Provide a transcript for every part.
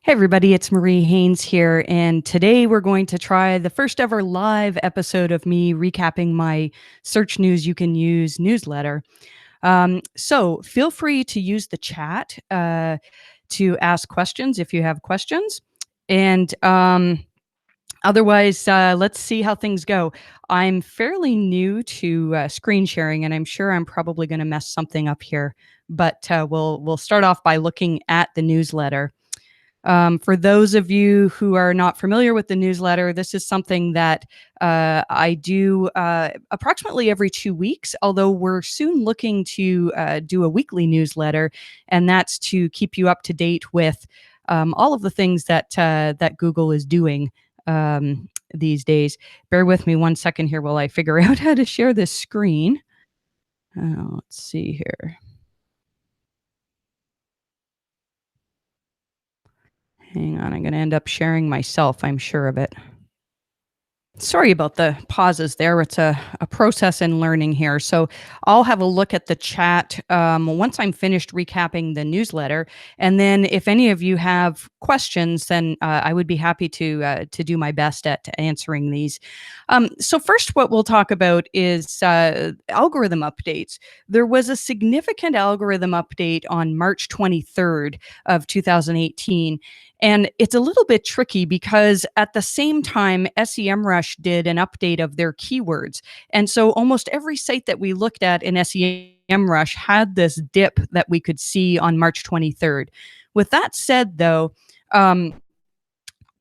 Hey everybody, it's Marie Haynes here, and today we're going to try the first ever live episode of me recapping my Search News You Can Use newsletter. So feel free to use the chat to ask questions if you have questions. And otherwise, let's see how things go. I'm fairly new to screen sharing, and I'm sure I'm probably going to mess something up here. But we'll start off by looking at the newsletter. For those of you who are not familiar with the newsletter, this is something that I do approximately every 2 weeks, although we're soon looking to do a weekly newsletter, and that's to keep you up to date with all of the things that Google is doing these days. Bear with me one second here while I figure out how to share this screen. Let's see here. Hang on, I'm going to end up sharing myself, I'm sure of it. Sorry about the pauses there. It's a process in learning here. So I'll have a look at the chat once I'm finished recapping the newsletter. And then if any of you have questions, then I would be happy to do my best at answering these. So first, what we'll talk about is algorithm updates. There was a significant algorithm update on March 23rd of 2018. And it's a little bit tricky because at the same time, SEMrush did an update of their keywords. And so almost every site that we looked at in SEMrush had this dip that we could see on March 23rd. With that said, though,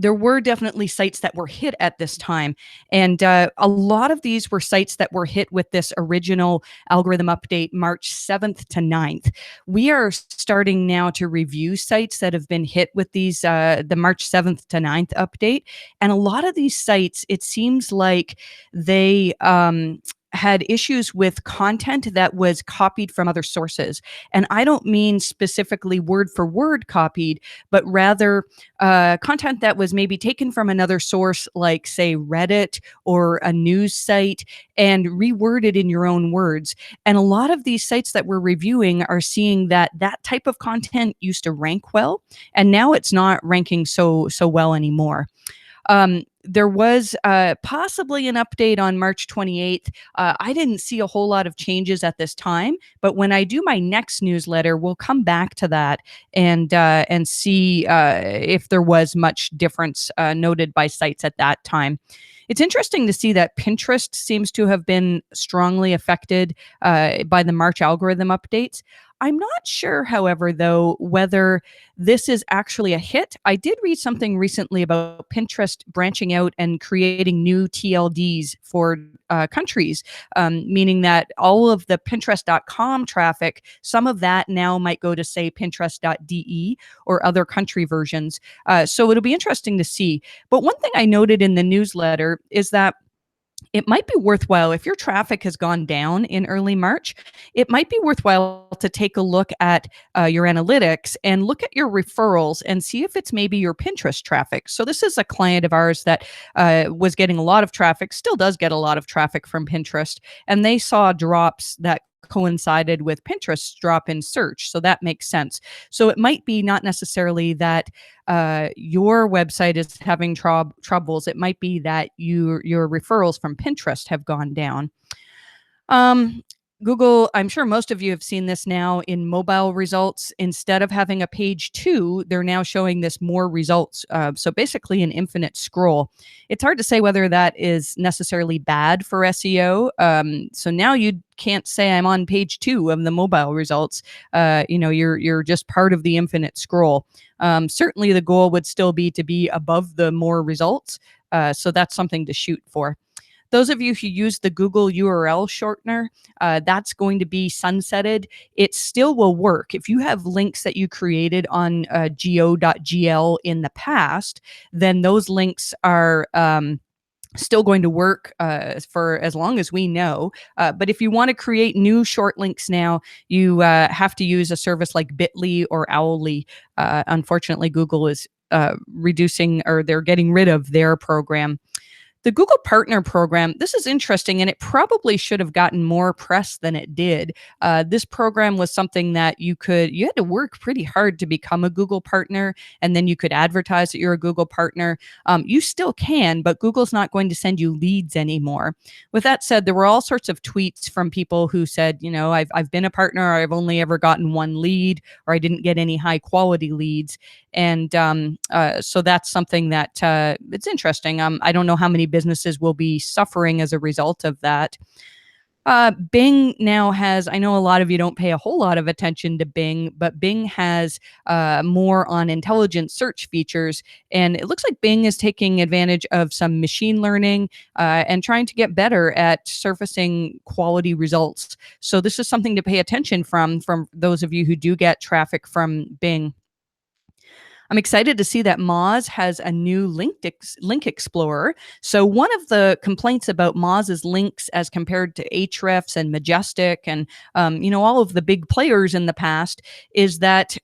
there were definitely sites that were hit at this time. And a lot of these were sites that were hit with this original algorithm update March 7th to 9th. We are starting now to review sites that have been hit with these, the March 7th to 9th update. And a lot of these sites, it seems like they had issues with content that was copied from other sources. And I don't mean specifically word for word copied, but rather content that was maybe taken from another source, like, say, Reddit or a news site, and reworded in your own words. And a lot of these sites that we're reviewing are seeing that that type of content used to rank well, and now it's not ranking so well anymore. There was possibly an update on March 28th. I didn't see a whole lot of changes at this time, but when I do my next newsletter, we'll come back to that and see if there was much difference noted by sites at that time. It's interesting to see that Pinterest seems to have been strongly affected by the March algorithm updates. I'm not sure, however, though, whether this is actually a hit. I did read something recently about Pinterest branching out and creating new TLDs for countries, meaning that all of the Pinterest.com traffic, some of that now might go to, say, Pinterest.de or other country versions. So it'll be interesting to see. But one thing I noted in the newsletter is that it might be worthwhile if your traffic has gone down in early March. It might be worthwhile to take a look at your analytics and look at your referrals and see if it's maybe your Pinterest traffic. So this is a client of ours that was getting a lot of traffic, still does get a lot of traffic from Pinterest, and they saw drops that coincided with Pinterest's drop in search. So that makes sense. So it might be not necessarily that your website is having troubles. It might be that your referrals from Pinterest have gone down. Google, I'm sure most of you have seen this now in mobile results. Instead of having a page 2, they're now showing this more results. So basically an infinite scroll. It's hard to say whether that is necessarily bad for SEO. So now you can't say I'm on page 2 of the mobile results. You're just part of the infinite scroll. Certainly the goal would still be to be above the more results. So that's something to shoot for. Those of you who use the Google URL shortener, that's going to be sunsetted. It still will work. If you have links that you created on go.gl in the past, then those links are still going to work for as long as we know. But if you want to create new short links now, you have to use a service like Bitly or Owly. Unfortunately, Google is reducing, or they're getting rid of their program. The Google Partner Program, this is interesting, and it probably should have gotten more press than it did. This program was something that you had to work pretty hard to become a Google partner, and then you could advertise that you're a Google partner. You still can, but Google's not going to send you leads anymore. With that said, there were all sorts of tweets from people who said, I've been a partner, I've only ever gotten one lead, or I didn't get any high quality leads. And so that's something that it's interesting. I don't know how many businesses will be suffering as a result of that. Bing now has, I know a lot of you don't pay a whole lot of attention to Bing, but Bing has more on intelligent search features. And it looks like Bing is taking advantage of some machine learning and trying to get better at surfacing quality results. So this is something to pay attention from those of you who do get traffic from Bing. I'm excited to see that Moz has a new link explorer. So one of the complaints about Moz's links as compared to Ahrefs and Majestic and all of the big players in the past is that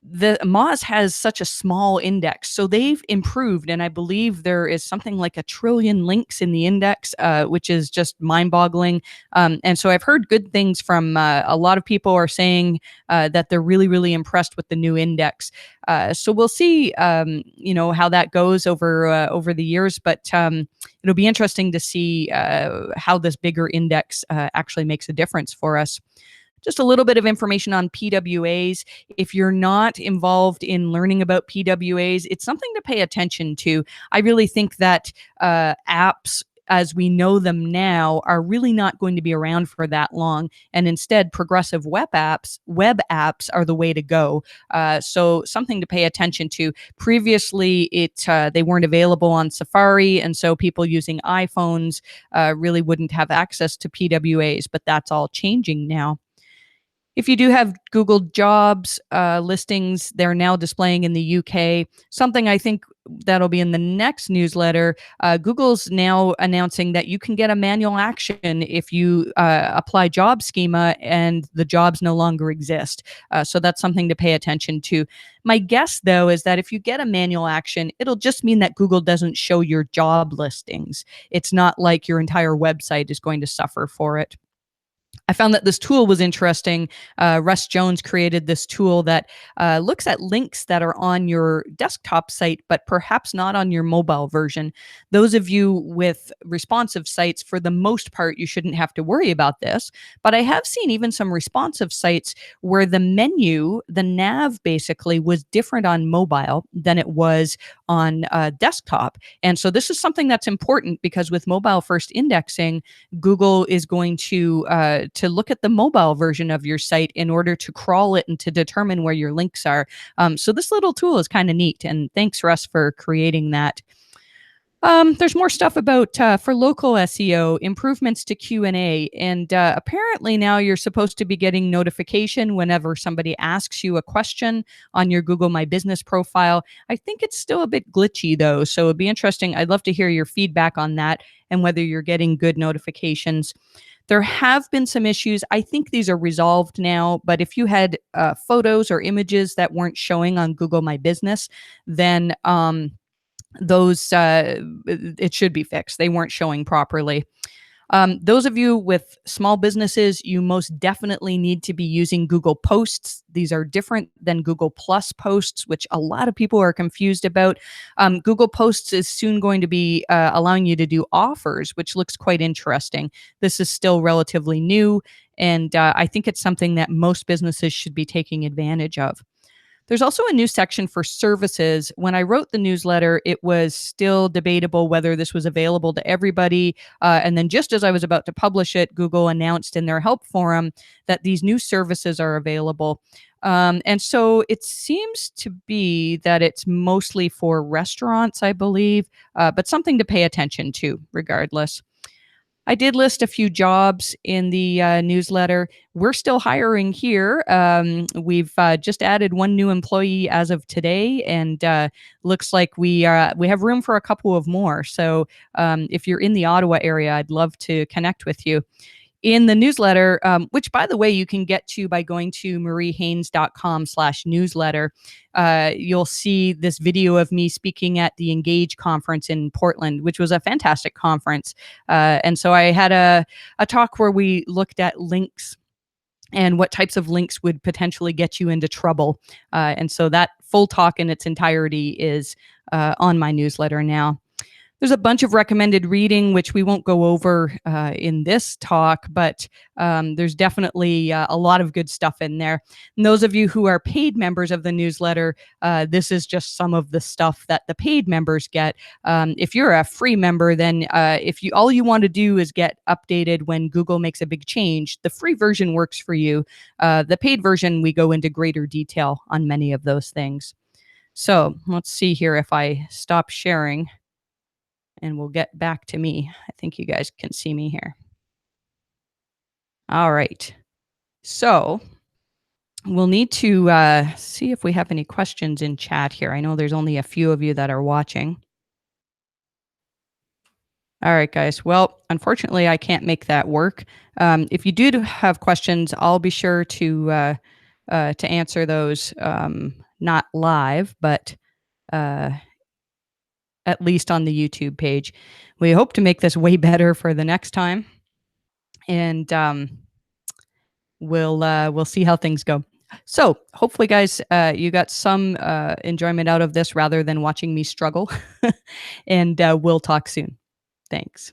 the Moz has such a small index, so they've improved, and I believe there is something like a trillion links in the index, which is just mind-boggling. And so I've heard good things from a lot of people are saying that they're really, really impressed with the new index. So we'll see, how that goes over the years, but it'll be interesting to see how this bigger index actually makes a difference for us. Just a little bit of information on PWAs. If you're not involved in learning about PWAs, it's something to pay attention to. I really think that apps as we know them now are really not going to be around for that long, and instead progressive web apps are the way to go. So something to pay attention to. Previously they weren't available on Safari, and so people using iPhones really wouldn't have access to PWAs, but that's all changing now. If you do have Google Jobs listings, they're now displaying in the UK. Something I think that'll be in the next newsletter. Google's now announcing that you can get a manual action if you apply job schema and the jobs no longer exist. So that's something to pay attention to. My guess, though, is that if you get a manual action, it'll just mean that Google doesn't show your job listings. It's not like your entire website is going to suffer for it. I found that this tool was interesting. Russ Jones created this tool that looks at links that are on your desktop site, but perhaps not on your mobile version. Those of you with responsive sites, for the most part, you shouldn't have to worry about this. But I have seen even some responsive sites where the menu, the nav basically, was different on mobile than it was on desktop. And so this is something that's important because with mobile first indexing, Google is going to look at the mobile version of your site in order to crawl it and to determine where your links are. So this little tool is kind of neat, and thanks Russ for creating that. There's more stuff about for local SEO improvements to Q&A, and apparently now you're supposed to be getting notification whenever somebody asks you a question on your Google My Business profile. I think it's still a bit glitchy though, so it'd be interesting. I'd love to hear your feedback on that and whether you're getting good notifications. There have been some issues. I think these are resolved now, but if you had photos or images that weren't showing on Google My Business, then those it should be fixed. They weren't showing properly. Those of you with small businesses, you most definitely need to be using Google Posts. These are different than Google Plus posts, which a lot of people are confused about. Google Posts is soon going to be allowing you to do offers, which looks quite interesting. This is still relatively new, and I think it's something that most businesses should be taking advantage of. There's also a new section for services. When I wrote the newsletter, it was still debatable whether this was available to everybody. And then just as I was about to publish it, Google announced in their help forum that these new services are available. And so it seems to be that it's mostly for restaurants, I believe, but something to pay attention to regardless. I did list a few jobs in the newsletter. We're still hiring here. We've just added one new employee as of today, and looks like we have room for a couple of more. So if you're in the Ottawa area, I'd love to connect with you. in the newsletter, which by the way, you can get to by going to mariehaynes.com/newsletter. You'll see this video of me speaking at the Engage conference in Portland, which was a fantastic conference. And so I had a talk where we looked at links and what types of links would potentially get you into trouble. And so that full talk in its entirety is on my newsletter now. There's a bunch of recommended reading, which we won't go over in this talk, but there's definitely a lot of good stuff in there. And those of you who are paid members of the newsletter, this is just some of the stuff that the paid members get. If you're a free member, then if you all you want to do is get updated when Google makes a big change, the free version works for you. The paid version, we go into greater detail on many of those things. So let's see here if I stop sharing and we'll get back to me. I think you guys can see me here. All right. So we'll need to see if we have any questions in chat here. I know there's only a few of you that are watching. All right, guys. Well, unfortunately, I can't make that work. If you do have questions, I'll be sure to answer those, not live, but at least on the YouTube page. We hope to make this way better for the next time, and we'll see how things go. So hopefully, guys, you got some enjoyment out of this rather than watching me struggle. And we'll talk soon. Thanks.